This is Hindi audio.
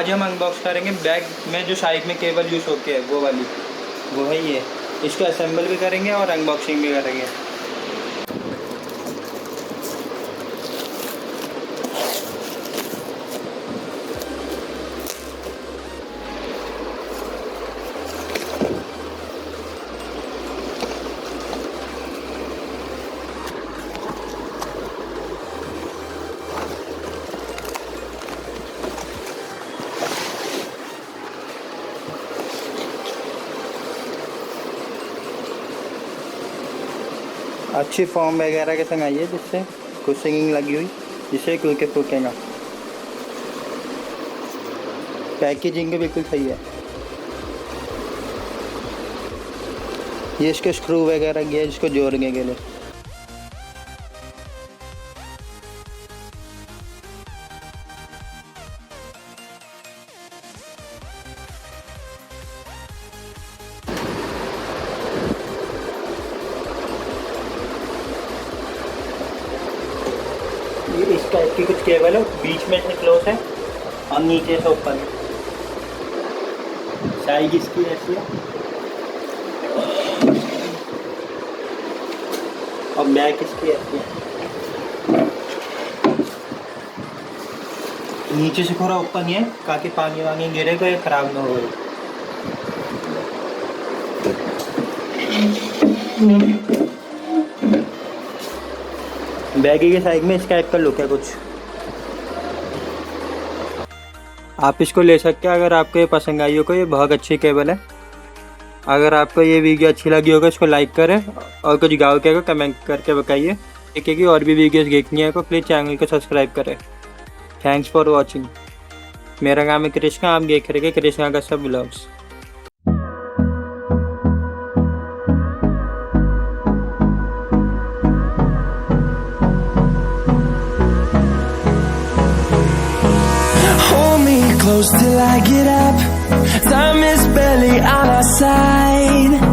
आज हम अनबॉक्स करेंगे बैग में जो साइड में केबल यूज़ होती है वो वाली, वो है ये। इसको असेंबल भी करेंगे और अनबॉक्सिंग भी करेंगे। अच्छी फॉर्म वगैरह के संग आई है, जिससे कुछ सिंगिंग लगी हुई, जिससे खुल के फूकेगा। पैकेजिंग भी बिल्कुल सही है। ये इसके स्क्रू वगैरह गया इसको जोड़ने के लिए। ये इस टाइप की कुछ केबल है, बीच में से क्लोज है और नीचे से ऊपर है। साइज इसकी ऐसी है और बैक इसकी ऐसी है। नीचे से थोड़ा ऊपर नहीं है ताकि पानी वानी गिरे तो ये खराब ना हो। बैगी के साइड में इस टाइप का लुक है कुछ। आप इसको ले सकते हैं अगर आपको ये पसंद आई हो। को ये बहुत अच्छी केबल है। अगर आपको ये वीडियो अच्छी लगी होगा इसको लाइक करें और कुछ गाँव के कमेंट करके बताइए। ठीक है कि और भी वीडियोस देखनी है तो प्लीज़ चैनल को सब्सक्राइब करें। Thanks for watching. मेरा नाम है कृष्णा, आप देख रहे हैं कृष्णा का सब blogs. Close till I get up. Time is barely on our side.